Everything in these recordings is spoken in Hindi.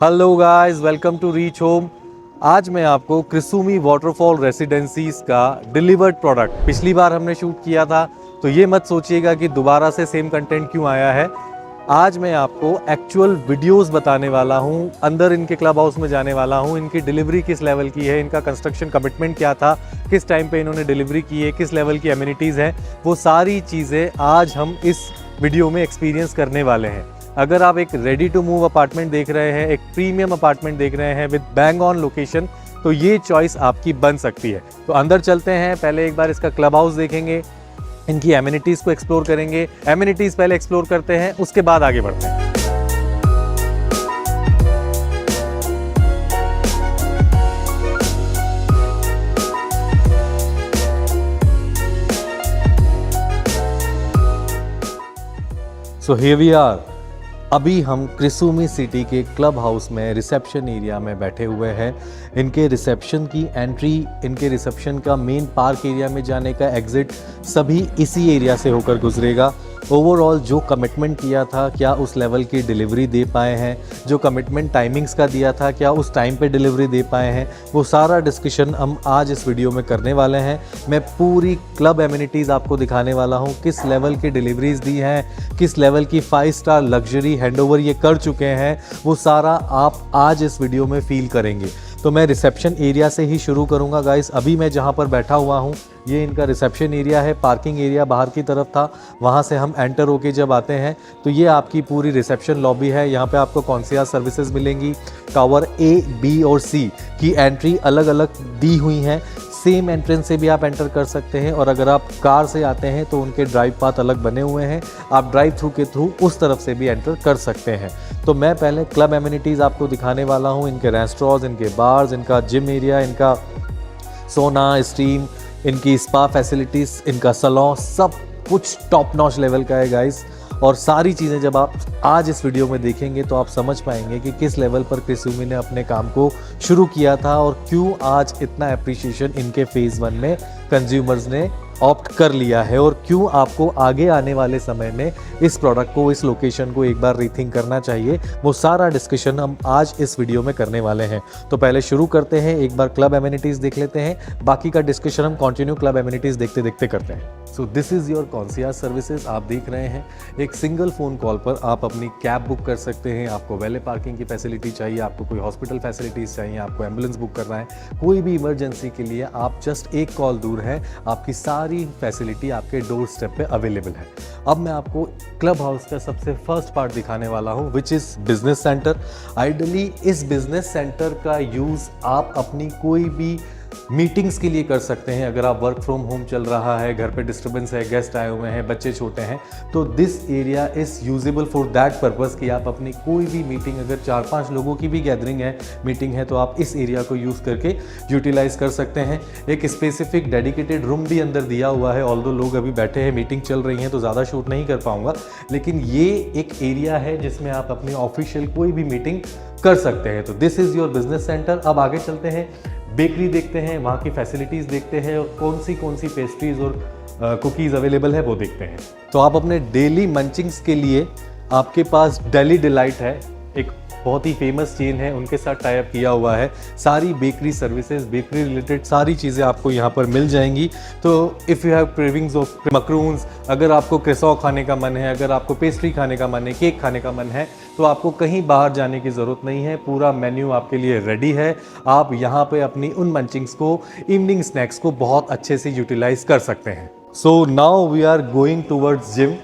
Hello guys, welcome to reach home. आज मैं आपको क्रिसुमी वाटरफॉल रेसिडेंसीज का डिलीवर्ड प्रोडक्ट, पिछली बार हमने शूट किया था तो ये मत सोचिएगा कि दोबारा से सेम कंटेंट क्यों आया है। आज मैं आपको एक्चुअल वीडियोस बताने वाला हूँ, अंदर इनके क्लब हाउस में जाने वाला हूँ, इनकी डिलीवरी किस लेवल की है, इनका कंस्ट्रक्शन कमिटमेंट क्या था, किस टाइम पे इन्होंने डिलीवरी की है, किस लेवल की एमिनिटीज़ हैं, वो सारी चीज़ें आज हम इस वीडियो में एक्सपीरियंस करने वाले हैं। अगर आप एक रेडी टू मूव अपार्टमेंट देख रहे हैं, एक प्रीमियम अपार्टमेंट देख रहे हैं विद बैंग ऑन लोकेशन, तो ये चॉइस आपकी बन सकती है। तो अंदर चलते हैं, पहले एक बार इसका क्लब हाउस देखेंगे, इनकी एमिनिटीज़ को एक्सप्लोर करेंगे। एमिनिटीज़ पहले एक्सप्लोर करते हैं, उसके बाद आगे बढ़ते हैं। So here we are. अभी हम क्रिसुमी सिटी के क्लब हाउस में रिसेप्शन एरिया में बैठे हुए हैं। इनके रिसेप्शन की एंट्री, इनके रिसेप्शन का मेन पार्क एरिया में जाने का एग्जिट सभी इसी एरिया से होकर गुजरेगा। ओवरऑल जो कमिटमेंट किया था, क्या उस लेवल की डिलीवरी दे पाए हैं, जो कमिटमेंट टाइमिंग्स का दिया था, क्या उस टाइम पे डिलीवरी दे पाए हैं, वो सारा डिस्कशन हम आज इस वीडियो में करने वाले हैं। मैं पूरी क्लब एमिनिटीज़ आपको दिखाने वाला हूँ, किस लेवल की डिलीवरीज दी हैं, किस लेवल की 5 स्टार लग्जरी हैंडओवर ये कर चुके हैं, वो सारा आप आज इस वीडियो में फील करेंगे। तो मैं रिसेप्शन एरिया से ही शुरू करूंगा गाइस। अभी मैं जहां पर बैठा हुआ हूं, ये इनका रिसेप्शन एरिया है। पार्किंग एरिया बाहर की तरफ था, वहां से हम एंटर होके जब आते हैं तो ये आपकी पूरी रिसेप्शन लॉबी है। यहाँ पे आपको कॉन्सियर्ज सर्विसेज मिलेंगी। टावर ए, बी और सी की एंट्री अलग अलग दी हुई हैं। सेम एंट्रेंस से भी आप एंटर कर सकते हैं, और अगर आप कार से आते हैं तो उनके ड्राइव पाथ अलग बने हुए हैं, आप ड्राइव थ्रू के थ्रू उस तरफ से भी एंटर कर सकते हैं। तो मैं पहले क्लब एमिनिटीज़ आपको दिखाने वाला हूँ, इनके रेस्टोरेंट्स, इनके बार्स, इनका जिम एरिया, इनका सोना स्ट्रीम, इनकी स्पा फैसिलिटीज़, इनका सैलून, सब कुछ टॉप नॉच लेवल का है गाइस। और सारी चीज़ें जब आप आज इस वीडियो में देखेंगे तो आप समझ पाएंगे कि किस लेवल पर क्रिसुमी ने अपने काम को शुरू किया था और क्यों आज इतना एप्रिसिएशन इनके फेज़ 1 में कंज्यूमर्स ने ऑप्ट कर लिया है, और क्यों आपको आगे आने वाले समय में इस प्रोडक्ट को, इस लोकेशन को एक बार रीथिंक करना चाहिए। वो सारा डिस्कशन हम आज इस वीडियो में करने वाले हैं। तो पहले शुरू करते हैं, एक बार क्लब एमिनिटीज़ देख लेते हैं, बाकी का डिस्कशन हम कंटिन्यू क्लब एमिनिटीज़ देखते देखते करते हैं। So this is your concierge services. आप देख रहे हैं, एक सिंगल फ़ोन कॉल पर आप अपनी कैब बुक कर सकते हैं। आपको वैले पार्किंग की फैसिलिटी चाहिए, आपको कोई हॉस्पिटल फैसिलिटीज़ चाहिए, आपको एम्बुलेंस बुक करना है, कोई भी इमरजेंसी के लिए आप जस्ट एक कॉल दूर हैं, आपकी सारी फैसिलिटी आपके डोर स्टेप पे अवेलेबल है। अब मैं आपको क्लब हाउस का सबसे फर्स्ट पार्ट दिखाने वाला हूँ, which is business centre. Ideally इस बिजनेस सेंटर का यूज़ आप अपनी कोई भी मीटिंग्स के लिए कर सकते हैं। अगर आप वर्क फ्रॉम होम चल रहा है, घर पे डिस्टर्बेंस है, गेस्ट आए हुए हैं, बच्चे छोटे हैं, तो this area is usable for that purpose कि आप अपनी कोई भी मीटिंग, अगर 4-5 लोगों की भी गैदरिंग है, मीटिंग है, तो आप इस एरिया को यूज़ करके यूटिलाइज कर सकते हैं। एक स्पेसिफिक डेडिकेटेड रूम भी अंदर दिया हुआ है। ऑल्दो लोग अभी बैठे हैं, मीटिंग चल रही हैं, तो ज़्यादा शूट नहीं कर पाऊँगा, लेकिन ये एक एरिया है जिसमें आप अपनी ऑफिशियल कोई भी मीटिंग कर सकते हैं। तो this is your business centre. अब आगे चलते हैं, बेकरी देखते हैं, वहाँ की फैसिलिटीज़ देखते हैं, और कौन सी पेस्ट्रीज़ और कुकीज़ अवेलेबल है वो देखते हैं। तो आप अपने डेली मंचिंग्स के लिए आपके पास डेली डिलाइट है, एक बहुत ही फेमस चेन है, उनके साथ टाई अप किया हुआ है। सारी बेकरी सर्विसेज, बेकरी रिलेटेड सारी चीज़ें आपको यहाँ पर मिल जाएंगी। तो if you have cravings of macarons, अगर आपको क्रेसॉ खाने का मन है, अगर आपको पेस्ट्री खाने का मन है, केक खाने का मन है, तो आपको कहीं बाहर जाने की ज़रूरत नहीं है। पूरा मेन्यू आपके लिए रेडी है। आप यहाँ पे अपनी उन मंचिंग्स को, इवनिंग स्नैक्स को बहुत अच्छे से यूटिलाइज कर सकते हैं। So now we are going towards gym.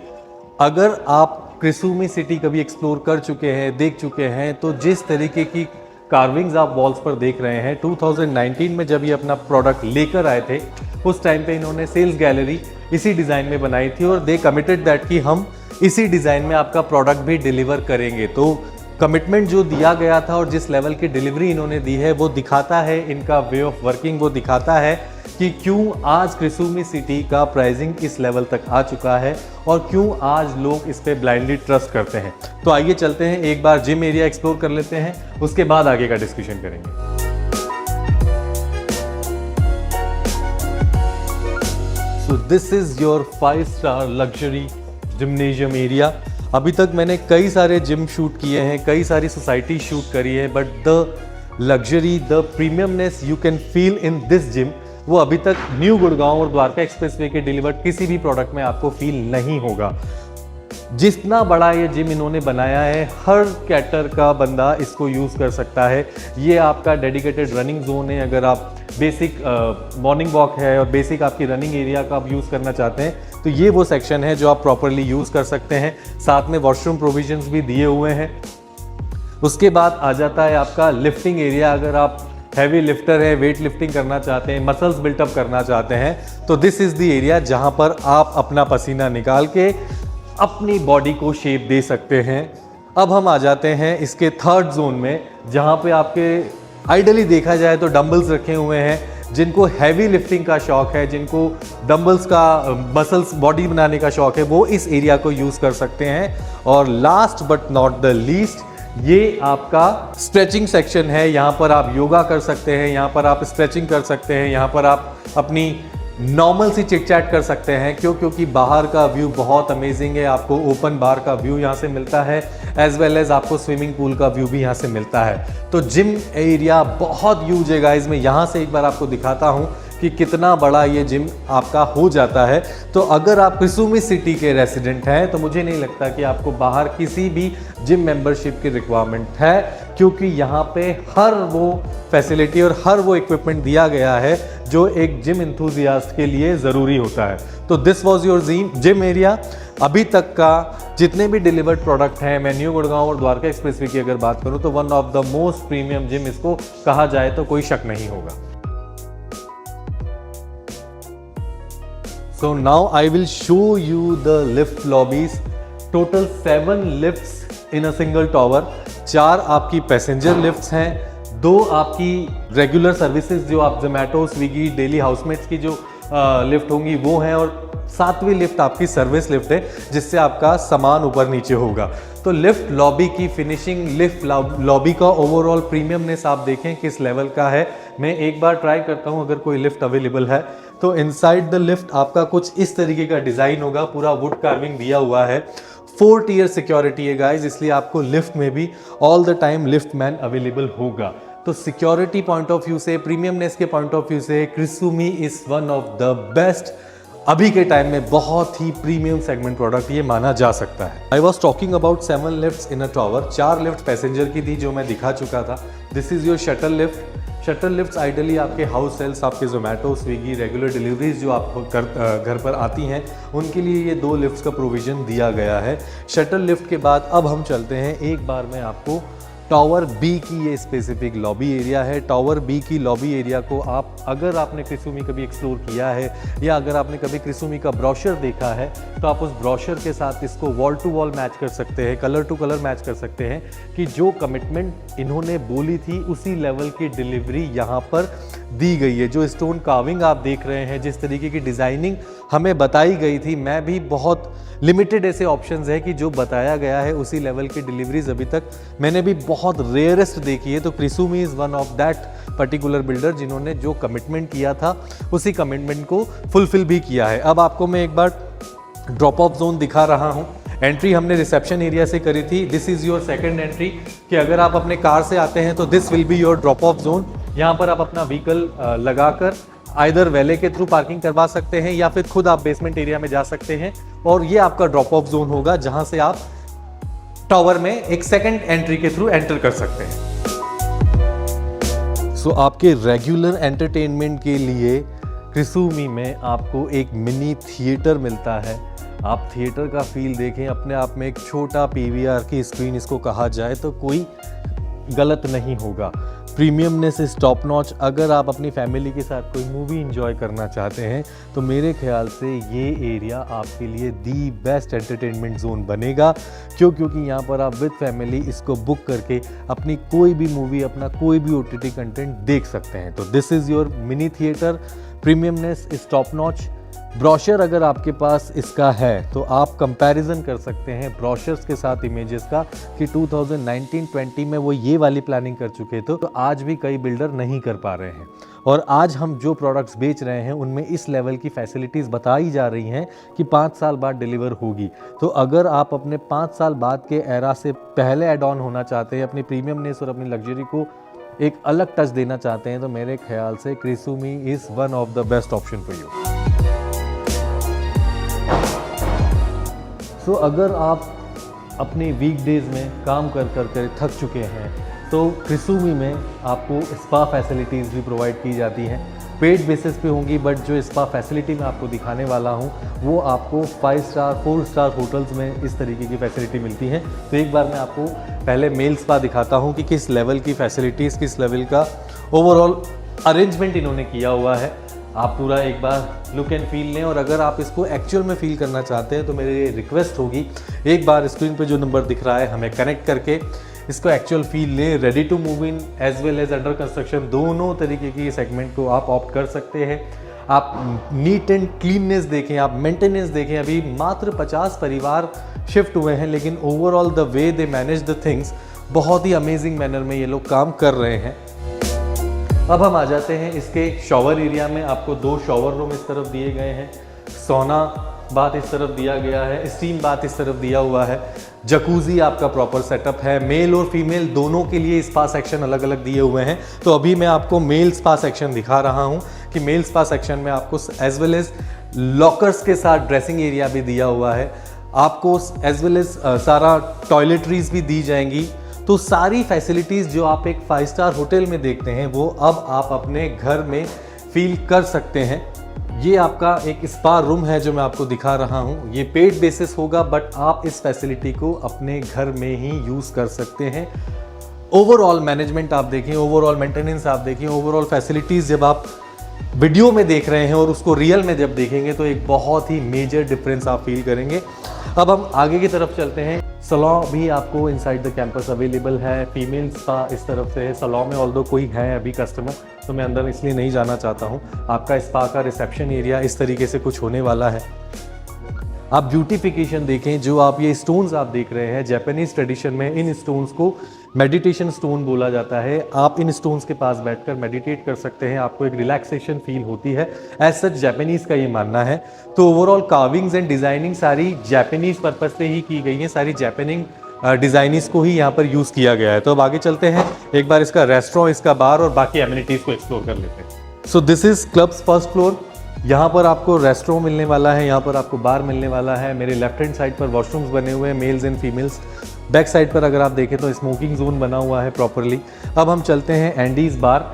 अगर आप क्रिसुमी सिटी कभी एक्सप्लोर कर चुके हैं, देख चुके हैं, तो जिस तरीके की कार्विंग्स आप वॉल्स पर देख रहे हैं, 2019 में जब ये अपना प्रोडक्ट लेकर आए थे, उस टाइम पे इन्होंने सेल्स गैलरी इसी डिज़ाइन में बनाई थी, और दे कमिटेड दैट कि हम इसी डिज़ाइन में आपका प्रोडक्ट भी डिलीवर करेंगे। तो कमिटमेंट जो दिया गया था और जिस लेवल की डिलीवरी इन्होंने दी है, वो दिखाता है इनका वे ऑफ वर्किंग, वो दिखाता है कि क्यों आज क्रिसुमी सिटी का प्राइसिंग इस लेवल तक आ चुका है और क्यों आज लोग इस पे ब्लाइंडली ट्रस्ट करते हैं। तो आइए चलते हैं, एक बार जिम एरिया एक्सप्लोर कर लेते हैं, उसके बाद आगे का डिस्कशन करेंगे। So this is your 5 star luxury gymnasium area. अभी तक मैंने कई सारे जिम शूट किए हैं, कई सारी सोसाइटी शूट करी है, but the luxury, the premiumness you can feel in this gym, वो अभी तक न्यू गुड़गांव और द्वारका एक्सप्रेसवे के डिलीवर्ड किसी भी प्रोडक्ट में आपको फील नहीं होगा। जितना बड़ा ये जिम इन्होंने बनाया है, हर कैटर का बंदा इसको यूज़ कर सकता है। ये आपका डेडिकेटेड रनिंग जोन है। अगर आप बेसिक मॉर्निंग वॉक है और बेसिक आपकी रनिंग एरिया का आप यूज़ करना चाहते हैं तो ये वो सेक्शन है जो आप प्रॉपरली यूज़ कर सकते हैं। साथ में वॉशरूम प्रोविजंस भी दिए हुए हैं। उसके बाद आ जाता है आपका लिफ्टिंग एरिया। अगर आप हैवी लिफ्टर है, वेट लिफ्टिंग करना चाहते हैं, मसल्स बिल्टअप करना चाहते हैं तो दिस इज़ द एरिया जहाँ पर आप अपना पसीना निकाल के अपनी बॉडी को शेप दे सकते हैं। अब हम आ जाते हैं इसके थर्ड जोन में, जहाँ पे आपके आइडली देखा जाए तो डंबल्स रखे हुए हैं। जिनको हैवी लिफ्टिंग का शौक है, जिनको डंबल्स का मसल्स बॉडी बनाने का शौक है, वो इस एरिया को यूज़ कर सकते हैं। और last but not the least, ये आपका स्ट्रेचिंग सेक्शन है। यहाँ पर आप योगा कर सकते हैं, यहाँ पर आप स्ट्रेचिंग कर सकते हैं, यहाँ पर आप अपनी नॉर्मल सी चिट चैट कर सकते हैं। क्योंकि बाहर का व्यू बहुत अमेजिंग है। आपको ओपन बार का व्यू यहाँ से मिलता है, एज वेल एज आपको स्विमिंग पूल का व्यू भी यहाँ से मिलता है। तो जिम एरिया बहुत ह्यूज है गाइस। मैं यहाँ से एक बार आपको दिखाता हूँ कि कितना बड़ा ये जिम आपका हो जाता है। तो अगर आप क्रिसुमी सिटी के रेसिडेंट हैं तो मुझे नहीं लगता कि आपको बाहर किसी भी जिम मेंबरशिप की रिक्वायरमेंट है, क्योंकि यहाँ पे हर वो फैसिलिटी और हर वो इक्विपमेंट दिया गया है जो एक जिम इंथुजियास्ट के लिए ज़रूरी होता है। तो this was your gym area. अभी तक का जितने भी डिलीवर्ड प्रोडक्ट हैं, मैं न्यू गुड़गांव और द्वारका एक्सप्रेसवे की अगर बात करूँ तो one of the most premium gym इसको कहा जाए तो कोई शक नहीं होगा। So now I will show you the lift lobbies. Total 7 lifts in a single tower. 4 आपकी पैसेंजर लिफ्ट्स हैं, 2 आपकी रेगुलर सर्विसेज जो आप जोमेटो, स्विगी, डेली हाउसमेट्स की जो लिफ्ट होंगी वो हैं, और 7वीं लिफ्ट आपकी सर्विस लिफ्ट है जिससे आपका सामान ऊपर नीचे होगा। तो लिफ्ट लॉबी की फिनिशिंग, लिफ्ट लॉबी का ओवरऑल प्रीमियमनेस आप देखें किस लेवल का है। मैं एक बार ट्राई करता हूं अगर कोई लिफ्ट अवेलेबल है तो। इनसाइड द लिफ्ट आपका कुछ इस तरीके का डिज़ाइन होगा, पूरा वुड कार्विंग दिया हुआ है। 4 टियर सिक्योरिटी है गाइज, इसलिए आपको लिफ्ट में भी all the time lift man available होगा। तो सिक्योरिटी पॉइंट ऑफ व्यू से, प्रीमियमनेस के पॉइंट ऑफ व्यू से Krisumi is one of the best, अभी के टाइम में बहुत ही प्रीमियम सेगमेंट प्रोडक्ट ये माना जा सकता है। I was talking about 7 lifts in a tower. 4 lift passenger की थी जो मैं दिखा चुका था। This is your shuttle lift. Shuttle lifts ideally आपके हाउस सेल्स, आपके जोमेटो, स्विगी, रेगुलर डिलीवरीज जो आप घर पर आती हैं उनके लिए ये 2 लिफ्ट्स का प्रोविज़न दिया गया है। शटल लिफ्ट के बाद अब हम चलते हैं, एक बार मैं आपको टावर बी की ये स्पेसिफिक लॉबी एरिया है। टावर बी की लॉबी एरिया को आप, अगर आपने क्रिसुमी कभी एक्सप्लोर किया है या अगर आपने कभी क्रिसुमी का ब्रोशर देखा है तो आप उस ब्रोशर के साथ इसको वॉल टू वॉल मैच कर सकते हैं, कलर टू कलर मैच कर सकते हैं कि जो कमिटमेंट इन्होंने बोली थी उसी लेवल की डिलीवरी यहाँ पर दी गई है। जो स्टोन कार्विंग आप देख रहे हैं, जिस तरीके की डिज़ाइनिंग हमें बताई गई थी, मैं भी बहुत लिमिटेड ऐसे ऑप्शंस है कि जो बताया गया है उसी लेवल की डिलीवरीज अभी तक मैंने भी बहुत रेयरेस्ट देखी है। तो Krisumi is one of that particular builder जिन्होंने जो कमिटमेंट किया था उसी कमिटमेंट को फुलफिल भी किया है। अब आपको मैं एक बार ड्रॉप ऑफ जोन दिखा रहा हूँ। एंट्री हमने रिसेप्शन एरिया से करी थी। This is your second entry, कि अगर आप अपने कार से आते हैं तो this will be your drop of zone. यहाँ पर आप अपना व्हीकल लगाकर आइदर वैले के थ्रू पार्किंग करवा सकते हैं या फिर खुद आप बेसमेंट एरिया में जा सकते हैं, और ये आपका ड्रॉप ऑफ जोन होगा जहां से आप टावर में एक सेकंड एंट्री के थ्रू एंटर कर सकते हैं। सो आपके रेगुलर एंटरटेनमेंट के लिए क्रिसुमी में आपको एक मिनी थिएटर मिलता है। आप थिएटर का फील देखें, अपने आप में एक छोटा पीवीआर की स्क्रीन इसको कहा जाए तो कोई गलत नहीं होगा। Premiumness is top notch. अगर आप अपनी फैमिली के साथ कोई मूवी एंजॉय करना चाहते हैं तो मेरे ख्याल से ये एरिया आपके लिए दी बेस्ट एंटरटेनमेंट जोन बनेगा। क्योंकि यहाँ पर आप विद फैमिली इसको बुक करके अपनी कोई भी मूवी, अपना कोई भी OTT कंटेंट देख सकते हैं। तो this is your mini theatre. Premiumness is top notch. Brochure अगर आपके पास इसका है तो आप कंपैरिजन कर सकते हैं ब्रोशर्स के साथ इमेजेस का कि 2019-20 में वो ये वाली प्लानिंग कर चुके थे, तो आज भी कई बिल्डर नहीं कर पा रहे हैं। और आज हम जो प्रोडक्ट्स बेच रहे हैं उनमें इस लेवल की फैसिलिटीज़ बताई जा रही हैं कि 5 साल बाद डिलीवर होगी। तो अगर आप अपने 5 साल बाद के एरा से पहले एड ऑन होना चाहते हैं, अपनी प्रीमियमनेस और अपनी लग्जरी को एक अलग टच देना चाहते हैं, तो मेरे ख्याल से Krisumi is one of the best option for you. अगर आप अपने वीकडेज में काम कर कर थक चुके हैं तो क्रिसुमी में आपको स्पा फैसिलिटीज़ भी प्रोवाइड की जाती हैं। पेड बेसिस पे होंगी, बट जो स्पा फैसिलिटी मैं आपको दिखाने वाला हूँ वो आपको 5 स्टार 4 स्टार होटल्स में इस तरीके की फैसिलिटी मिलती हैं। तो एक बार मैं आपको पहले मेल स्पा दिखाता हूँ कि किस लेवल की फैसिलिटीज़, किस लेवल का ओवरऑल अरेंजमेंट इन्होंने किया हुआ है। आप पूरा एक बार लुक एंड फील लें, और अगर आप इसको एक्चुअल में फील करना चाहते हैं तो मेरी रिक्वेस्ट होगी एक बार स्क्रीन पे जो नंबर दिख रहा है हमें कनेक्ट करके इसको एक्चुअल फील लें। Ready to move in as well as under construction, दोनों तरीके की सेगमेंट को आप ऑप्ट कर सकते हैं। आप नीट एंड क्लीननेस देखें, आप मेंटेनेंस देखें। अभी मात्र 50 परिवार शिफ्ट हुए हैं, लेकिन overall the way they manage the things, बहुत ही अमेजिंग मैनर में ये लोग काम कर रहे हैं। अब हम आ जाते हैं इसके शॉवर एरिया में। आपको 2 शॉवर रूम इस तरफ दिए गए हैं, सोना बाथ इस तरफ दिया गया है, स्टीम बाथ इस तरफ दिया हुआ है, जकूजी आपका प्रॉपर सेटअप है। मेल और फीमेल दोनों के लिए स्पा सेक्शन अलग अलग दिए हुए हैं। तो अभी मैं आपको मेल स्पा सेक्शन दिखा रहा हूं कि मेल स्पा सेक्शन में आपको एज वेल एज लॉकर्स के साथ ड्रेसिंग एरिया भी दिया हुआ है, आपको एज वेल एज सारा टॉयलेटरीज भी दी जाएंगी। तो सारी फैसिलिटीज़ जो आप एक 5 स्टार होटल में देखते हैं वो अब आप अपने घर में फील कर सकते हैं। ये आपका एक स्पा रूम है जो मैं आपको दिखा रहा हूँ। ये पेड बेसिस होगा, बट आप इस फैसिलिटी को अपने घर में ही यूज़ कर सकते हैं। ओवरऑल मैनेजमेंट आप देखें, ओवरऑल मेंटेनेंस आप देखें, ओवरऑल फैसिलिटीज़ जब आप वीडियो में देख रहे हैं और उसको रियल में जब देखेंगे तो एक बहुत ही मेजर डिफरेंस आप फील करेंगे। अब हम आगे की तरफ चलते हैं। सलॉन भी आपको इनसाइड द कैंपस अवेलेबल है। फीमेल स्पा इस तरफ से है। सलॉन में ऑल्दो कोई है अभी कस्टमर, तो मैं अंदर इसलिए नहीं जाना चाहता हूँ। आपका स्पा का रिसेप्शन एरिया इस तरीके से कुछ होने वाला है। आप ब्यूटिफिकेशन देखें, जो आप ये स्टोन्स आप देख रहे हैं, जापानीज ट्रेडिशन में इन स्टोन्स को मेडिटेशन स्टोन बोला जाता है। आप इन स्टोन्स के पास बैठकर मेडिटेट कर सकते हैं, आपको एक रिलैक्सेशन फील होती है, एज सच जापानीज का ये मानना है। तो ओवरऑल कार्विंग्स एंड डिजाइनिंग सारी जापानीज पर्पज से ही की गई है, सारी जापानिंग डिजाइनिस को ही यहाँ पर यूज़ किया गया है। तो अब आगे चलते हैं, एक बार इसका रेस्टोरेंट, इसका बार और बाकी एमिनिटीज़ को एक्सप्लोर कर लेते हैं। So this is clubs first floor. यहाँ पर आपको रेस्टोरेंट मिलने वाला है, यहाँ पर आपको बार मिलने वाला है। मेरे लेफ्ट हैंड साइड पर वॉशरूम्स बने हुए हैं, mails and females. Back side पर अगर आप देखें तो स्मोकिंग जोन बना हुआ है प्रॉपरली। अब हम चलते हैं एंडीज़ बार।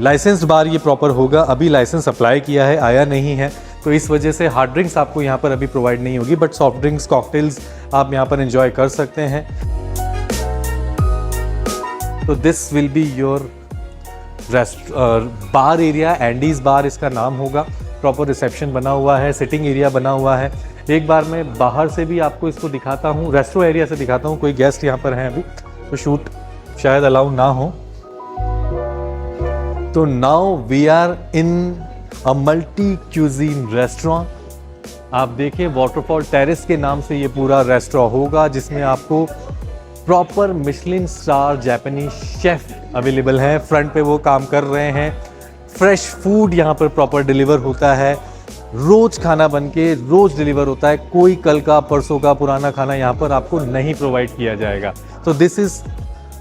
लाइसेंस्ड बार ये प्रॉपर होगा, अभी लाइसेंस अप्लाई किया है, आया नहीं है, तो इस वजह से हार्ड ड्रिंक्स आपको यहाँ पर अभी प्रोवाइड नहीं होगी, बट सॉफ्ट ड्रिंक्स, कॉकटेल्स आप यहाँ पर एंजॉय कर सकते हैं। तो this will be your bar area, Andy's bar इसका नाम होगा। प्रॉपर रिसेप्शन बना हुआ है, सिटिंग एरिया बना हुआ है। एक बार मैं बाहर से भी आपको इसको दिखाता हूँ, रेस्टो एरिया से दिखाता हूँ। कोई गेस्ट यहाँ पर हैं अभी, तो शूट शायद अलाउ ना हो। तो now we are in a multi cuisine restaurant. आप देखिए, वाटरफॉल टेरेस के नाम से ये पूरा रेस्टोरेंट होगा, जिसमें आपको proper Michelin star Japanese chef available हैं। फ्रंट पे वो काम कर रहे हैं। फ्रेश फूड यहाँ पर प्रॉपर डिलीवर होता है, रोज खाना बन के रोज डिलीवर होता है। कोई कल का परसों का पुराना खाना यहाँ पर आपको नहीं प्रोवाइड किया जाएगा। तो this is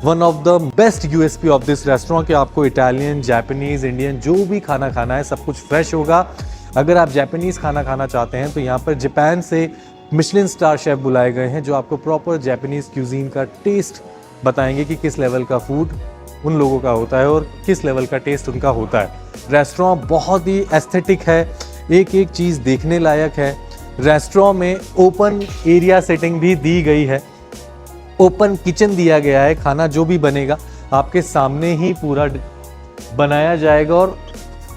one of the best USP of this restaurant कि आपको इटालियन, जापानीज, इंडियन जो भी खाना खाना है सब कुछ फ्रेश होगा। अगर आप जापानीज खाना खाना चाहते हैं तो यहाँ पर जापान से मिशलिन स्टार शेफ बुलाए गए हैं, जो आपको प्रॉपर जापानीज क्यूजीन का टेस्ट बताएंगे कि किस लेवल का फूड उन लोगों का होता है और किस लेवल का टेस्ट उनका होता है। रेस्टोरेंट बहुत ही एस्थेटिक है, एक एक चीज़ देखने लायक है। रेस्टोरेंट में ओपन एरिया सेटिंग भी दी गई है, ओपन किचन दिया गया है। खाना जो भी बनेगा आपके सामने ही पूरा बनाया जाएगा और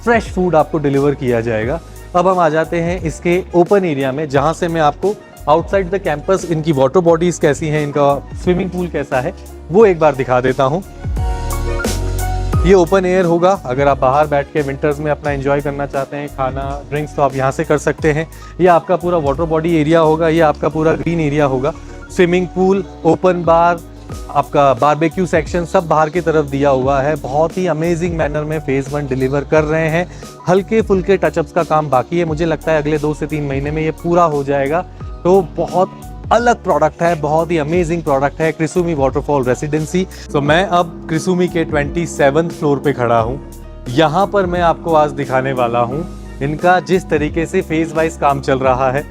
फ्रेश फूड आपको डिलीवर किया जाएगा। अब हम आ जाते हैं इसके ओपन एरिया में, जहाँ से मैं आपको आउटसाइड द कैंपस इनकी वाटर बॉडीज़ कैसी हैं, इनका स्विमिंग पूल कैसा है, वो एक बार दिखा देता हूँ। ये ओपन एयर होगा। अगर आप बाहर बैठ के विंटर्स में अपना एंजॉय करना चाहते हैं, खाना ड्रिंक्स, तो आप यहाँ से कर सकते हैं। ये आपका पूरा वाटर बॉडी एरिया होगा, ये आपका पूरा ग्रीन एरिया होगा। स्विमिंग पूल, ओपन बार, आपका बारबेक्यू सेक्शन सब बाहर की तरफ दिया हुआ है। बहुत ही अमेजिंग मैनर में फेज़ 1 डिलीवर कर रहे हैं। हल्के फुल्के टचअप्स का काम बाकी है, मुझे लगता है अगले 2 से 3 महीने में ये पूरा हो जाएगा। तो बहुत अलग प्रोडक्ट है, बहुत ही अमेजिंग प्रोडक्ट है क्रिसुमी वाटरफॉल रेसिडेंसी। तो मैं अब क्रिसुमी के 27th फ्लोर पे खड़ा हूँ। यहाँ पर मैं आपको आज दिखाने वाला हूँ इनका जिस तरीके से फेज वाइज काम चल रहा है।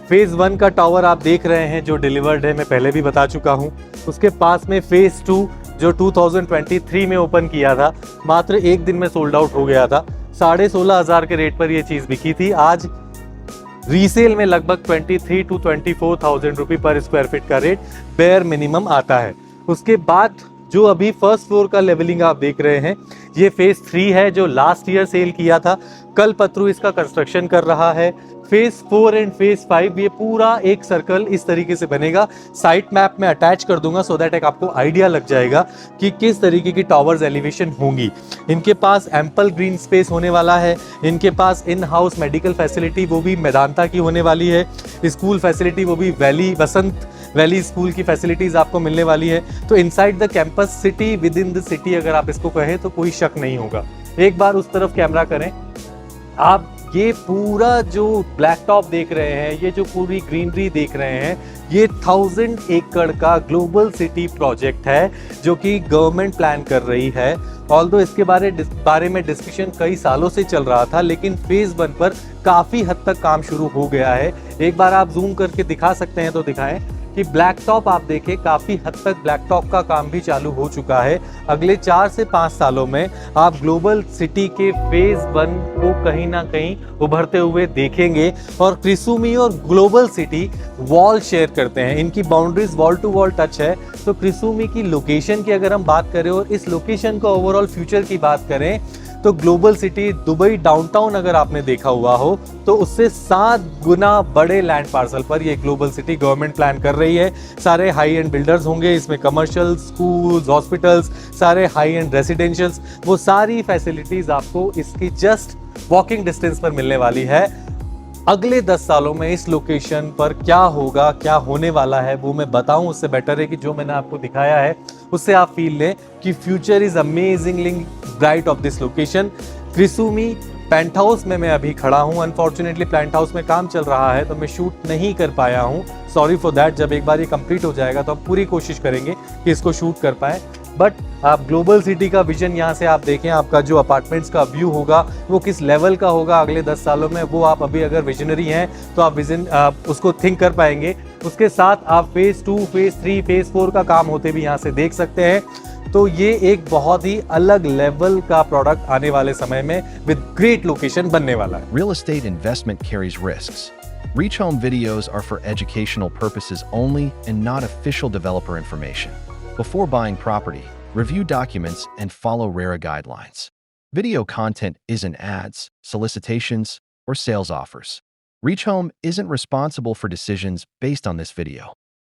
फेज 1 का टावर आप देख रहे हैं जो डिलीवर्ड है, मैं पहले भी बता चुका हूँ। उसके पास में फेज 2 जो 2023 में ओपन किया था, मात्र एक दिन में सोल्ड आउट हो गया था। 16,500 के रेट पर ये चीज़ बिकी थी। आज रीसेल में लगभग 23 to 24,000 रुपये पर स्क्वायर फीट का रेट बेयर मिनिमम आता है। उसके बाद जो अभी फर्स्ट फ्लोर का लेवलिंग आप देख रहे हैं, ये फेज 3 है जो लास्ट ईयर सेल किया था। कल पत्रू इसका कंस्ट्रक्शन कर रहा है। फेज 4 एंड फेज 5 ये पूरा एक सर्कल इस तरीके से बनेगा। साइट मैप में अटैच कर दूंगा सो दैट एक आपको आइडिया लग जाएगा कि किस तरीके की टावर्स एलिवेशन होंगी। इनके पास एम्पल ग्रीन स्पेस होने वाला है। इनके पास इन हाउस मेडिकल फैसिलिटी वो भी मेदांता की होने वाली है। स्कूल फैसिलिटी वो भी वसंत वैली स्कूल की फैसिलिटीज आपको मिलने वाली है। तो inside the campus, city with in the city अगर आप इसको कहें तो कोई शक नहीं होगा। एक बार उस तरफ कैमरा करें आप, ये पूरा जो ब्लैक टॉप देख रहे हैं, ये जो पूरी ग्रीनरी देख रहे हैं, ये 1000 एकड़ का ग्लोबल सिटी प्रोजेक्ट है जो कि गवर्नमेंट प्लान कर रही है। ऑल्दो इसके बारे में डिस्कशन कई सालों से चल रहा था, लेकिन फेज 1 पर काफ़ी हद तक काम शुरू हो गया है। एक बार आप जूम करके दिखा सकते हैं तो दिखाएं कि ब्लैक टॉप आप देखें, काफ़ी हद तक ब्लैक टॉप का काम भी चालू हो चुका है। अगले 4 से 5 सालों में आप ग्लोबल सिटी के फेज 1 को कहीं ना कहीं उभरते हुए देखेंगे। और क्रिसुमी और ग्लोबल सिटी वॉल शेयर करते हैं, इनकी boundaries wall to wall touch है। तो क्रिसुमी की लोकेशन की अगर हम बात करें और इस लोकेशन का ओवरऑल फ्यूचर की बात करें तो ग्लोबल सिटी दुबई डाउनटाउन अगर आपने देखा हुआ हो तो उससे 7 गुना बड़े लैंड पार्सल पर ये ग्लोबल सिटी गवर्नमेंट प्लान कर रही है। सारे हाई एंड बिल्डर्स होंगे इसमें, कमर्शियल, स्कूल्स, हॉस्पिटल्स, सारे हाई एंड रेसिडेंशियल्स, वो सारी फैसिलिटीज आपको इसकी जस्ट वॉकिंग डिस्टेंस पर मिलने वाली है। अगले 10 सालों में इस लोकेशन पर क्या होगा, क्या होने वाला है, वो मैं बताऊं उससे बेटर है कि जो मैंने आपको दिखाया है उससे आप फील लें कि future is amazingly bright of this location. Krisumi penthouse में मैं अभी खड़ा हूं। अनफॉर्चुनेटली पेंट हाउस में काम चल रहा है तो मैं शूट नहीं कर पाया हूं, सॉरी फॉर दैट। जब एक बार ये कंप्लीट हो जाएगा तो हम पूरी कोशिश करेंगे कि इसको शूट कर पाए। बट आप ग्लोबल सिटी का विजन यहाँ से आप देखें, आपका जो अपार्टमेंट्स का व्यू होगा वो किस लेवल का होगा अगले 10 सालों में, वो आप अभी अगर विजनरी हैं तो आप उसको थिंक कर पाएंगे। उसके साथ आप फेज 2, फेज 3, फेज 4 का काम होते भी यहाँ से देख सकते हैं। तो ये एक बहुत ही अलग लेवल का प्रोडक्ट आने वाले समय में विद ग्रेट लोकेशन बनने वाला है। Real estate investment carries risks. Reach Home videos are for educational purposes only and not official developer information. Before buying property, review documents and follow RERA guidelines. Video content isn't ads, solicitations, or sales offers. Reach Home isn't responsible for decisions based on this video.